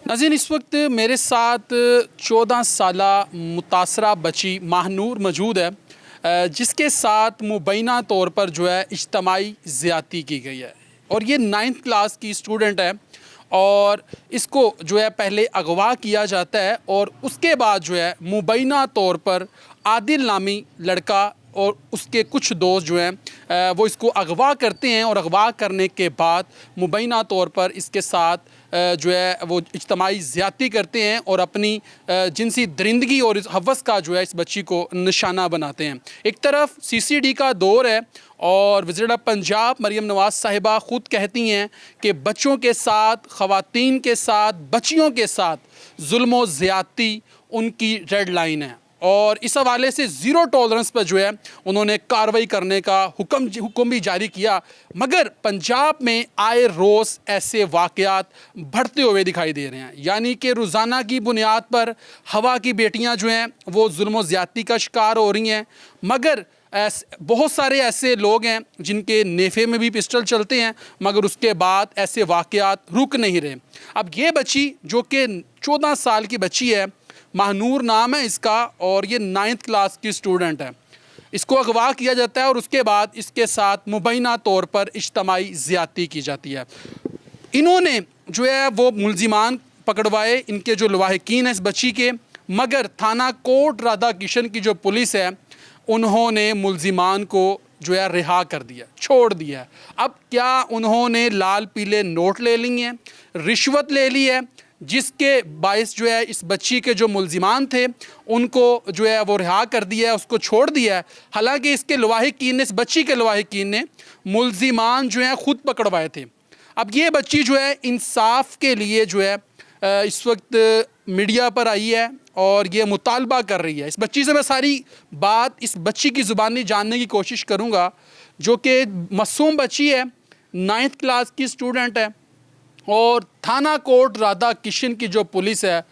नाज़रीन, इस वक्त मेरे साथ 14 साला मुतासरा बच्ची महानूर मौजूद है, जिसके साथ मुबैना तौर पर जो है इज्तमाई ज़्यादती की गई है। और ये 9th क्लास की स्टूडेंट है और इसको जो है पहले अगवा किया जाता है और उसके बाद जो है मुबैना तौर पर आदिल नामी लड़का और उसके कुछ दोस्त जो हैं वो इसको अगवा करते हैं और अगवा करने के बाद मुबैना तौर पर इसके साथ जो है वो इज्तमाई ज़्यादती करते हैं और अपनी जिनसी दरिंदगी और इस हवस का जो है इस बच्ची को निशाना बनाते हैं। एक तरफ CCD का दौर है और वज़ीर पंजाब मरियम नवाज़ साहिबा ख़ुद कहती हैं कि बच्चों के साथ, ख़वातीन के साथ, बच्चियों के साथ जुल्म व ज़्यादती उनकी रेड लाइन है और इस हवाले से ज़ीरो टॉलरेंस पर जो है उन्होंने कार्रवाई करने का हुक्म भी जारी किया। मगर पंजाब में आए रोज़ ऐसे वाक़यात बढ़ते हुए दिखाई दे रहे हैं, यानी कि रोज़ाना की बुनियाद पर हवा की बेटियां जो हैं वो जुल्म व ज़्यादती का शिकार हो रही हैं। मगर बहुत सारे ऐसे लोग हैं जिनके नेफे में भी पिस्टल चलते हैं, मगर उसके बाद ऐसे वाक़यात रुक नहीं रहे। अब ये बच्ची जो कि 14 साल की बच्ची है, महानूर नाम है इसका और ये 9th क्लास की स्टूडेंट है, इसको अगवा किया जाता है और उसके बाद इसके साथ मुबैना तौर पर इज्तमाई ज़्यादती की जाती है। इन्होंने जो है वो मुल्ज़िमान पकड़वाए, इनके जो लवाहिकीन हैं इस बच्ची के, मगर थाना कोट राधा किशन की जो पुलिस है उन्होंने मुल्ज़िमान को जो है रिहा कर दिया, छोड़ दिया। अब क्या उन्होंने लाल पीले नोट ले लिए हैं, रिश्वत ले ली है, जिसके बायस जो है इस बच्ची के जो मुल्ज़िमान थे उनको जो है वो रिहा कर दिया है, उसको छोड़ दिया है। हालांकि इसके लवाहिकीन ने, इस बच्ची के लवाहिकीन ने मुल्ज़िमान जो हैं ख़ुद पकड़वाए थे। अब ये बच्ची जो है इंसाफ के लिए जो है इस वक्त मीडिया पर आई है और ये मुतालबा कर रही है। इस बच्ची से मैं सारी बात इस बच्ची की ज़ुबानी जानने की कोशिश करूँगा, जो कि मासूम बच्ची है, 9th क्लास की स्टूडेंट है और थाना कोट राधा किशन की जो पुलिस है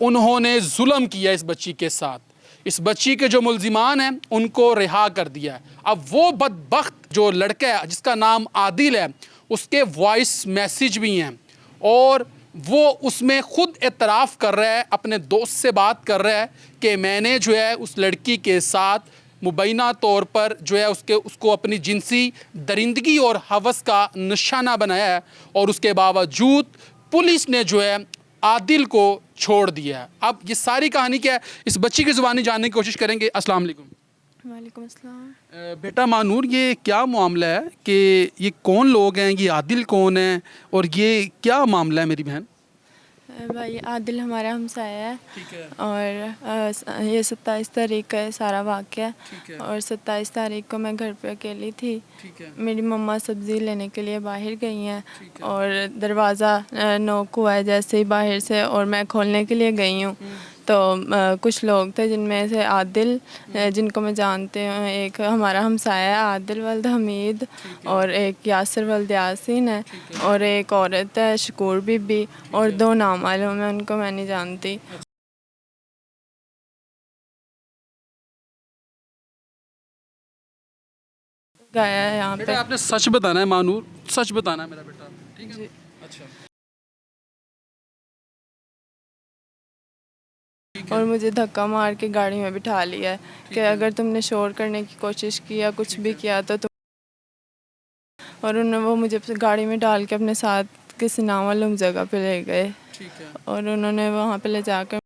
उन्होंने जुल्म किया इस बच्ची के साथ। इस बच्ची के जो मुल्ज़िमान हैं उनको रिहा कर दिया है। अब वो बदबख्त जो लड़का है जिसका नाम आदिल है, उसके वॉइस मैसेज भी हैं और वो उसमें ख़ुद एतराफ़ कर रहा है, अपने दोस्त से बात कर रहा है कि मैंने जो है उस लड़की के साथ मुबैना तौर पर जो है उसको अपनी जिनसी दरिंदगी और हवस का निशाना बनाया है और उसके बावजूद पुलिस ने जो है आदिल को छोड़ दिया है। अब ये सारी कहानी क्या है, इस बच्ची की ज़ुबानी जानने की कोशिश करेंगे। अस्सलाम वालेकुम। वालेकुम अस्सलाम। बेटा महानूर, ये क्या मामला है कि ये कौन लोग हैं, ये आदिल कौन है और ये क्या मामला है मेरी बहन? भाई आदिल हमारा हमसाया है। ठीक है। और ये 27 तारीख का है सारा वाक़या। ठीक है। और 27 तारीख को मैं घर पे अकेली थी। ठीक है। मेरी मम्मा सब्ज़ी लेने के लिए बाहर गई हैं ठीक है। और दरवाज़ा नॉक हुआ है जैसे ही बाहर से, और मैं खोलने के लिए गई हूँ तो कुछ लोग थे जिनमें से आदिल, जिनको मैं जानती हूँ, एक हमारा हमसाया है आदिल वल्द हमीद, और एक यासिर वल्द यासीन है, और एक औरत है शकूर बीबी, और 2 नामालूम है, उनको मैं नहीं जानती। गया है यहाँ पे। बेटा आपने सच बताना है महानूर, सच बताना है मेरा बेटा, ठीक है? अच्छा। और मुझे धक्का मार के गाड़ी में बिठा लिया है कि अगर तुमने शोर करने की कोशिश की या कुछ भी किया तो तुम, और उन्होंने वो मुझे गाड़ी में डाल के अपने साथ किसी नामालूम जगह पे ले गए। ठीक है। और उन्होंने वहाँ पे ले जाकर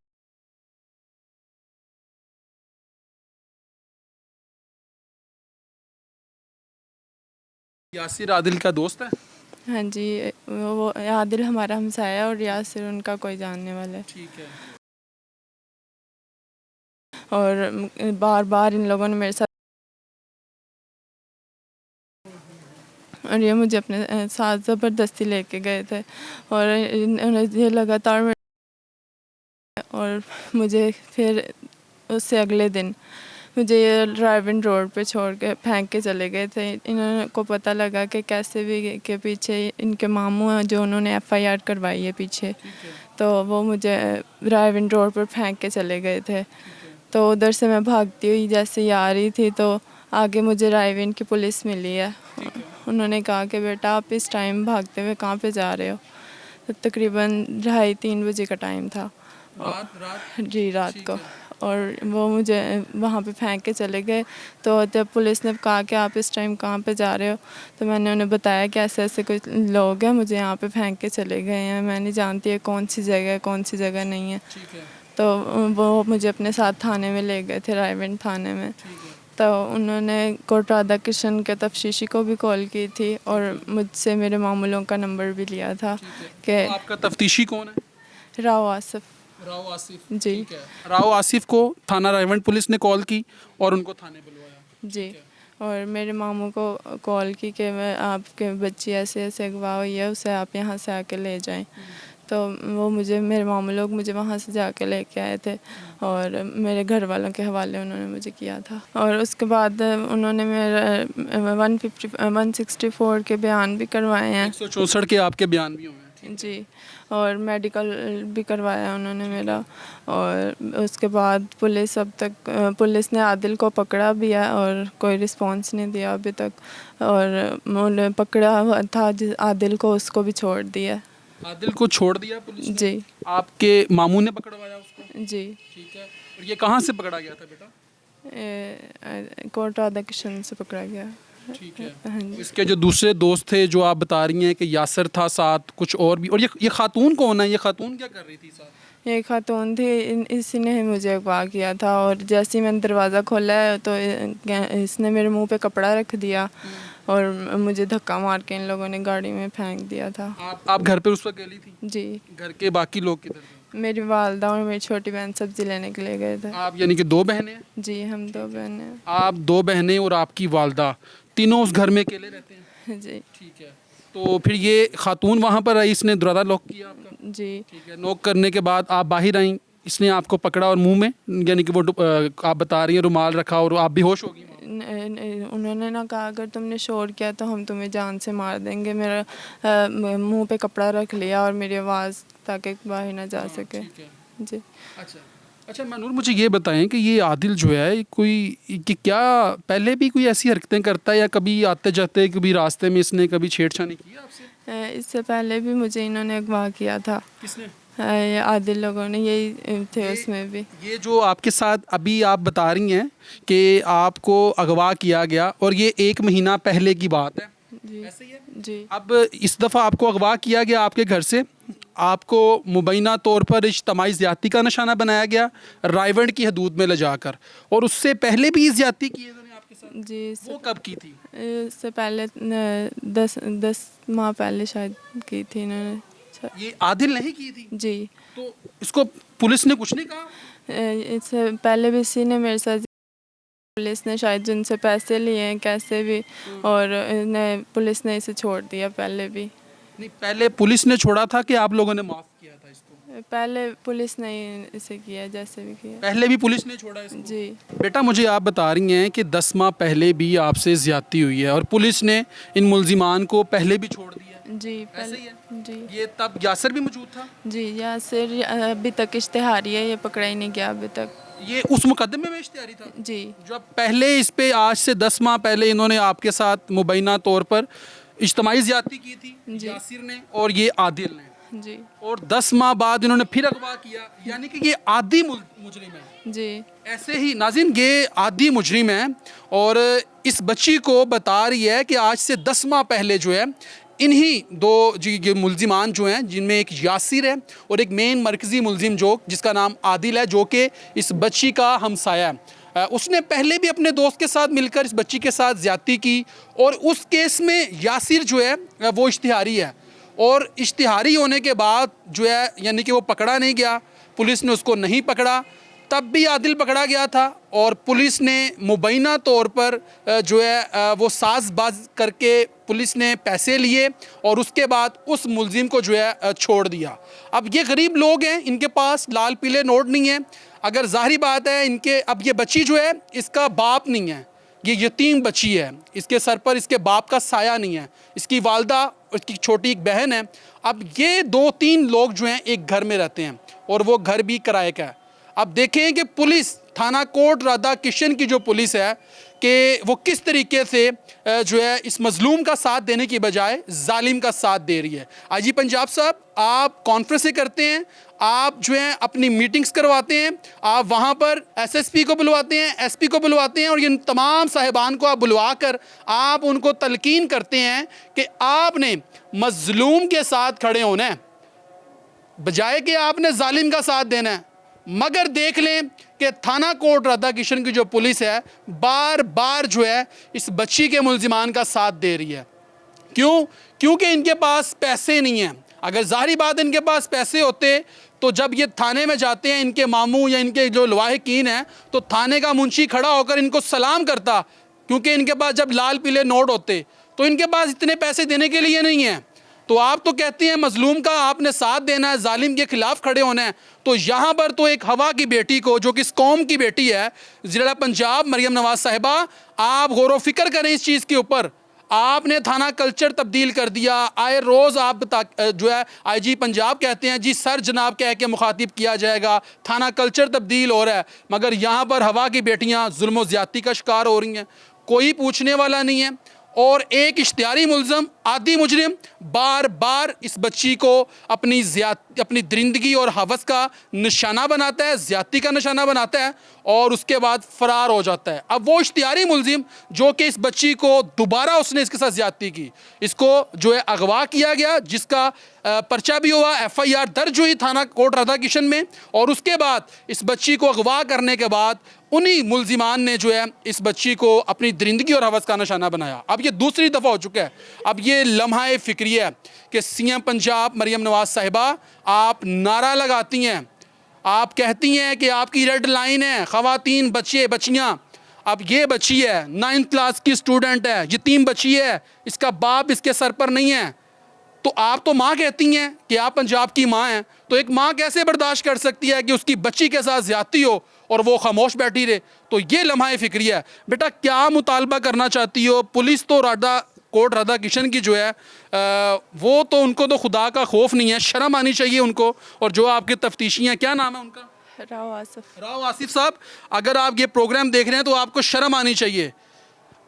यासिर आदिल का दोस्त है? हाँ जी, वो आदिल हमारा हमसाया और यासिर उनका कोई जानने वाला है। ठीक है। और बार बार इन लोगों ने मेरे साथ, और ये मुझे अपने साथ ज़बरदस्ती लेके गए थे और उन्हें ये लगातार, और मुझे फिर उससे अगले दिन मुझे ये ड्राइविंग रोड पे छोड़ के फेंक के चले गए थे। इन्होंने को पता लगा कि कैसे भी के पीछे इनके मामू हैं जो उन्होंने FIR करवाई है पीछे, तो वो मुझे ड्राइविंग रोड पर फेंक के चले गए थे। तो उधर से मैं भागती हुई जैसे ही आ रही थी तो आगे मुझे रायविन की पुलिस मिली है। उन्होंने कहा कि बेटा आप इस टाइम भागते हुए कहाँ पे जा रहे हो? तकरीबन 2:30-3 बजे का टाइम था रात जी रात ठीक को। है। और वो मुझे वहाँ पे फेंक के चले गए। तो जब पुलिस ने कहा कि आप इस टाइम कहाँ पे जा रहे हो, तो मैंने उन्हें बताया कि ऐसे ऐसे कुछ लोग हैं, मुझे यहाँ पे फेंक के चले गए हैं, मैं नहीं जानती है कौन सी जगह है कौन सी जगह नहीं है। ठीक है। तो वो मुझे अपने साथ थाने में ले गए थे, रायगंज थाने में। ठीक है। तो उन्होंने कोर्ट राधा कृष्ण के तफ्तीशी को भी कॉल की थी और मुझसे मेरे मामूलों का नंबर भी लिया था तो आपका तफ्तीशी कौन है? कि राव आसिफ। राव आसिफ। जी। ठीक है। राव आसिफ को थाना रायगंज पुलिस ने कॉल की और उनको थाने बुलवाया। जी। और मेरे मामू को कॉल की कि मैं आपके बच्ची ऐसे ऐसे अगवा हुई है, उसे आप यहाँ से आके ले जाएं। तो वो मेरे मामू लोग मुझे वहाँ से जाके लेके आए थे और मेरे घर वालों के हवाले उन्होंने मुझे किया था। और उसके बाद उन्होंने मेरा 164 के बयान भी करवाए हैं। 164 के आपके बयान भी हुए हैं। जी। और मेडिकल भी करवाया उन्होंने मेरा। और उसके बाद पुलिस ने आदिल को पकड़ा भी है और कोई रिस्पांस नहीं दिया अभी तक। और उन्होंने पकड़ा हुआ था आदिल को, उसको भी छोड़ दिया। आदिल को छोड़ दिया पुलिस ने? जी। आपके मामू ने पकड़वाया उसको? जी। ठीक है। और ये कहाँ से पकड़ा गया था बेटा? कोर्ट राधा कृष्ण से पकड़ा गया। ठीक है। हाँ जी। इसके जो दूसरे दोस्त थे जो आप बता रही हैं कि यासर था साथ, कुछ और भी, और ये खातून कौन है? ये खातून क्या कर रही थी साथ? ये खातून थी, इसी ने ही मुझे अगवा किया था। और जैसे ही मैंने दरवाज़ा खोला है तो इसने मेरे मुंह पे कपड़ा रख दिया और मुझे धक्का मार के इन लोगों ने गाड़ी में फेंक दिया था। आप घर पे उस वक्त अकेली थी? जी। घर के बाकी लोग किधर थे? मेरी वालदा और मेरी छोटी बहन सब्जी लेने के लिए गए थे। आप यानी कि 2 बहनें हैं? जी, हम 2 बहनें हैं। आप 2 बहनें और आपकी वालदा, तीनों उस घर में अकेले रहते हैं? जी। ठीक है। तो फिर ये खातून वहाँ पर आई, इसने दरवाज़ा लॉक किया आपका? जी। ठीक है। नॉक करने के बाद आप बाहर आई, इसने आपको पकड़ा और मुंह में, यानी कि वो आप बता रही हैं रुमाल रखा और आप बेहोश हो गई? उन्होंने ना कहा अगर तुमने शोर किया तो हम तुम्हें जान से मार देंगे। मेरा मुंह पे कपड़ा रख लिया और मेरी आवाज़ ताकि बाहर ना जा सके। ठीक है। जी। अच्छा मनूर, मुझे ये बताएं कि ये आदिल जो है कि क्या पहले भी कोई ऐसी हरकतें करता है, या कभी आते जाते कभी रास्ते में इसने कभी छेड़छाड़ी की आपसे? इससे पहले भी मुझे इन्होंने अगवा किया था। किसने? ये आदिल लोगों ने, यही थे उसमें भी। ये जो आपके साथ अभी आप बता रही हैं कि आपको अगवा किया गया, और ये 1 महीना पहले की बात है, जी। ऐसे ही है? जी। अब इस दफ़ा आपको अगवा किया गया आपके घर से, आपको मुबैना तौर पर इज्तिमाई ज़्यादती का निशाना बनाया गया रायगंज की हदूद में ले जाकर, और उससे पहले भी ज़्यादती की इन्होंने आपके साथ? जी। वो कब की थी? इससे पहले 10 माह पहले शायद की थी इन्होंने। ये आदिल नहीं की थी? जी। तो इसको पुलिस ने कुछ नहीं कहा? इससे पहले भी इसी ने मेरे साथ, पुलिस ने शायद जिनसे पैसे लिए हैं कैसे भी, और पुलिस ने इसे छोड़ दिया पहले भी। नहीं, पहले पुलिस ने छोड़ा था कि आप लोगों ने माफ़ किया था इसको? पहले पुलिस ने इसे किया, जैसे भी किया। पहले भी पुलिस ने छोड़ा इसको? जी। बेटा, मुझे आप बता रही हैं कि 10 माह पहले भी आपसे ज़्यादती हुई है और पुलिस ने इन मुल्जिमान को पहले भी छोड़ दिया है? जी। ऐसे ही है? जी। ये तब यासर भी मौजूद था? जी। यासिर अभी तक इश्तिहारी है, ये पकड़ा ही नहीं गया अभी तक। ये उस मुकदमे में इश्तिहारी था? जी। जब पहले इस पे आज से 10 माह पहले इन्होंने आपके साथ मुबैना तौर पर इज्तिमाई ज़्यादती की थी, जी। यासिर ने और ये आदिल ने, जी। और 10 माह बाद इन्होंने फिर अगवा किया, यानी कि ये आदी मुजरिम है। जी। ऐसे ही नाज़रीन, ये आदी मुजरिम है और इस बच्ची को बता रही है कि आज से 10 माह पहले जो है इन्हीं 2 ये मुल्जिमान जो हैं, जिनमें एक यासिर है और एक मेन मरकज़ी मुल्जिम जिसका नाम आदिल है, जो कि इस बच्ची का हमसाया है, उसने पहले भी अपने दोस्त के साथ मिलकर इस बच्ची के साथ ज़्यादती की, और उस केस में यासिर जो है वो इश्तिहारी है, और इश्तिहारी होने के बाद जो है यानी कि वो पकड़ा नहीं गया, पुलिस ने उसको नहीं पकड़ा, तब भी आदिल पकड़ा गया था और पुलिस ने मुबैना तौर पर जो है वो साज़बाज करके पुलिस ने पैसे लिए और उसके बाद उस मुल्जिम को जो है छोड़ दिया। अब ये गरीब लोग हैं, इनके पास लाल पीले नोट नहीं हैं, अगर ज़ाहिर बात है इनके, अब ये बच्ची जो है इसका बाप नहीं है, ये यतीम बच्ची है, इसके सर पर इसके बाप का साया नहीं है, इसकी वालदा, इसकी छोटी एक बहन है। अब ये 2-3 लोग जो हैं एक घर में रहते हैं और वो घर भी किराए का है। अब देखें कि पुलिस थाना कोट राधा किशन की जो पुलिस है कि वो किस तरीके से जो है इस मजलूम का साथ देने की बजाय जालिम का साथ दे रही है। आईजी पंजाब साहब, आप कॉन्फ्रेंसें करते हैं, आप जो है अपनी मीटिंग्स करवाते हैं, आप वहाँ पर एसएसपी को बुलवाते हैं, एसपी को बुलवाते हैं और इन तमाम साहिबान को आप बुलवा कर आप उनको तलकीन करते हैं कि आपने मजलूम के साथ खड़े होना है बजाय कि आपने जालिम का साथ देना है। मगर देख लें कि थाना कोट राधा किशन की जो पुलिस है बार बार जो है इस बच्ची के मुलजिमान का साथ दे रही है। क्यों? क्योंकि इनके पास पैसे नहीं हैं। अगर ज़ाहिरी बात इनके पास पैसे होते तो जब ये थाने में जाते हैं इनके मामू या इनके जो लवाहिकीन हैं तो थाने का मुंशी खड़ा होकर इनको सलाम करता, क्योंकि इनके पास जब लाल पीले नोट होते तो इनके पास इतने पैसे देने के लिए नहीं हैं। तो आप तो कहते हैं मजलूम का आपने साथ देना है, जालिम के खिलाफ खड़े होना है। तो यहाँ पर तो एक हवा की बेटी को, जो कि इस कौम की बेटी है, ज़िला पंजाब मरियम नवाज साहिबा, आप गौर व फिक्र करें इस चीज़ के ऊपर। आपने थाना कल्चर तब्दील कर दिया। आए रोज़ आप जो है आईजी पंजाब कहते हैं जी सर जनाब कह के मुखातिब किया जाएगा, थाना कल्चर तब्दील हो रहा है, मगर यहाँ पर हवा की बेटियाँ जुल्म ज़्यादती का शिकार हो रही हैं, कोई पूछने वाला नहीं है। और एक इश्तिहारी मुल्ज़म आदि मुजरिम बार बार इस बच्ची को अपनी दरिंदगी और हवस का निशाना बनाता है, ज़्यादती का निशाना बनाता है और उसके बाद फ़रार हो जाता है। अब वो इश्तिहारी मुल्ज़िम जो कि इस बच्ची को दोबारा उसने इसके साथ ज़्यादती की, इसको जो है अगवा किया गया, जिसका पर्चा भी हुआ, FIR दर्ज हुई थाना कोट राधा किशन में, और उसके बाद इस बच्ची को अगवा करने के बाद उन्हीं मुल्जिमान ने जो है इस बच्ची को अपनी दरिंदगी और हवस का निशाना बनाया। अब ये दूसरी दफ़ा हो चुका है। अब ये लम्हा फ़िक्रिया है कि CM पंजाब मरियम नवाज साहिबा, आप नारा लगाती हैं, आप कहती हैं कि आपकी रेड लाइन है ख़वातीन, बच्चे बच्चियाँ। अब ये बच्ची है 9th क्लास की स्टूडेंट है, यतीम बच्ची है, इसका बाप इसके सर पर नहीं है। तो आप तो माँ कहती हैं कि आप पंजाब की माँ हैं, तो एक माँ कैसे बर्दाश्त कर सकती है कि उसकी बच्ची के साथ ज़्यादती हो और वो खामोश बैठी रहे? तो ये लम्हा फ़िक्रिया है। बेटा क्या मुतालबा करना चाहती हो? पुलिस तो कोट राधा किशन की जो है वो तो उनको तो खुदा का खौफ नहीं है, शर्म आनी चाहिए उनको। और जो आपके तफ्तीशियाँ, क्या नाम है उनका? राव आसिफ साहब, अगर आप ये प्रोग्राम देख रहे हैं तो आपको शर्म आनी चाहिए।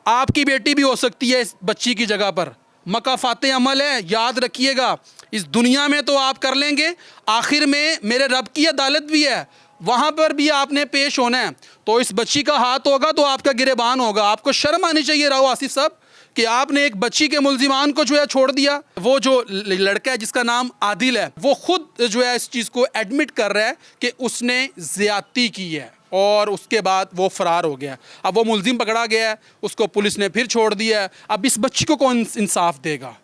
आपकी बेटी भी हो सकती है इस बच्ची की जगह पर। मकाफाते अमल है, याद रखिएगा। इस दुनिया में तो आप कर लेंगे, आखिर में मेरे रब की अदालत भी है, वहाँ पर भी आपने पेश होना है। तो इस बच्ची का हाथ होगा तो आपका गिरेबान होगा। आपको शर्म आनी चाहिए राव आसिफ साहब कि आपने एक बच्ची के मुल्जिमान को जो है छोड़ दिया। वो जो लड़का है जिसका नाम आदिल है, वो खुद जो है इस चीज़ को एडमिट कर रहा है कि उसने ज़्यादती की है और उसके बाद वो फ़रार हो गया। अब वो मुल्जिम पकड़ा गया है, उसको पुलिस ने फिर छोड़ दिया है। अब इस बच्ची को कौन इंसाफ देगा?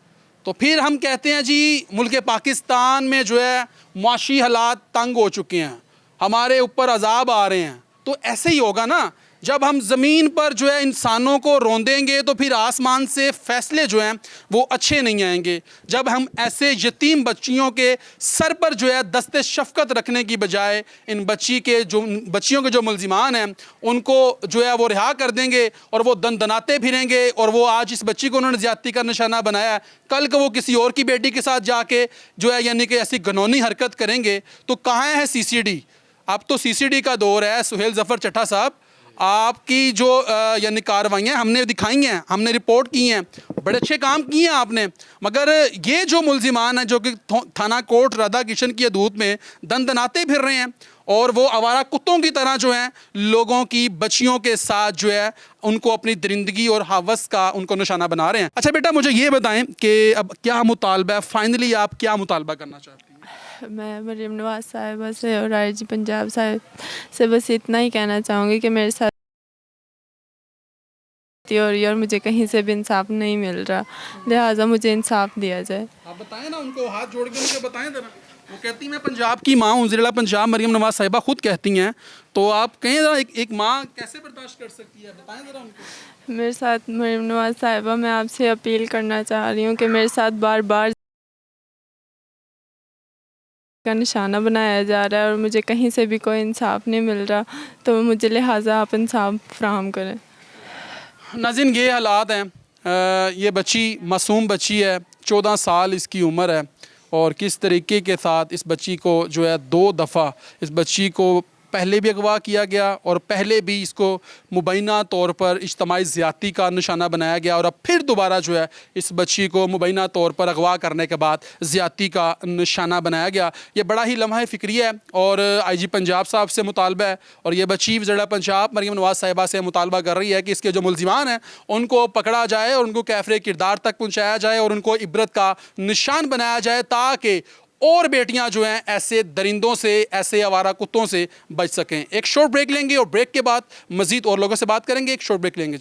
तो फिर हम कहते हैं जी मुल्क पाकिस्तान में जो है मुआशी हालात तंग हो चुके हैं, हमारे ऊपर अजाब आ रहे हैं। तो ऐसे ही होगा ना, जब हम ज़मीन पर जो है इंसानों को रौंदेंगे तो फिर आसमान से फ़ैसले जो हैं वो अच्छे नहीं आएंगे। जब हम ऐसे यतीम बच्चियों के सर पर जो है दस्ते शफ़क़त रखने की बजाय इन बच्चियों के जो मुल्जिमान हैं उनको जो है वो रिहा कर देंगे और वो दनाते फिरेंगे, और वो आज इस बच्ची को उन्होंने ज़्यादती का निशाना बनाया है, कल को वो किसी और की बेटी के साथ जाके जो है यानी कि ऐसी घिनौनी हरकत करेंगे, तो कहाँ है CCD? अब तो CCD का दौर है। सुहेल ज़फ़र चट्टा साहब, आपकी जो यानी कार्रवाइयाँ हमने दिखाई हैं, हमने रिपोर्ट की हैं, बड़े अच्छे काम किए हैं आपने, मगर ये जो मुल्जिमान हैं जो कि थाना कोट राधा किशन की हदूद में दनाते फिर रहे हैं और वो आवारा कुत्तों की तरह जो हैं लोगों की बच्चियों के साथ जो है उनको अपनी दरिंदगी और हवस का उनको निशाना बना रहे हैं। अच्छा बेटा, मुझे ये बताएं कि अब क्या मुतालबा है, फाइनली आप क्या मुतालबा करना चाहती हैं? मैं मरियम नवाज साहिबा से और आईजी पंजाब साहिब से बस इतना ही कहना चाहूँगी कि मेरे साथ हो रही है और मुझे कहीं से भी इंसाफ नहीं मिल रहा, लिहाजा मुझे इंसाफ दिया जाए। आप बताएं ना उनको, हाथ जोड़ के उनको बताएं ज़रा। वो कहती मैं पंजाब की माँ हूँ, ज़िला पंजाब मरियम नवाज साहिबा खुद कहती हैं, तो आप कहें ज़रा एक माँ कैसे बर्दाश्त कर सकती है, बताएं ज़रा उनको। मेरे साथ मरियम नवाज साहिबा, मैं आपसे अपील करना चाह रही हूँ कि मेरे साथ बार बार का निशाना बनाया जा रहा है और मुझे कहीं से भी कोई इंसाफ नहीं मिल रहा, तो मुझे लिहाजा आप इंसाफ फ्राहम करें। नाज़रीन, ये हालात हैं। ये बच्ची मासूम बच्ची है, 14 साल इसकी उम्र है, और किस तरीके के साथ इस बच्ची को जो है 2 दफ़ा इस बच्ची को पहले भी अगवा किया गया और पहले भी इसको मुबैना तौर पर इज्तमाई ज़्यादती का निशाना बनाया गया और अब फिर दोबारा जो है इस बच्ची को मुबैना तौर पर अगवा करने के बाद ज़्यादती का निशाना बनाया गया। ये बड़ा ही लम्हा फ़िक्री है और IG पंजाब साहब से मुतालबा है और ये बच्ची वज़ीर पंजाब मरीम नवाज़ साहिबा से मुतालबा कर रही है कि इसके जो मुलजिमान हैं उनको पकड़ा जाए और उनको कैफरे किरदार तक पहुँचाया जाए और उनको इबरत का निशान बनाया जाए ताकि और बेटियां जो हैं ऐसे दरिंदों से, ऐसे आवारा कुत्तों से बच सकें। एक शॉर्ट ब्रेक लेंगे और ब्रेक के बाद मज़ीद और लोगों से बात करेंगे। एक शॉर्ट ब्रेक लेंगे जी।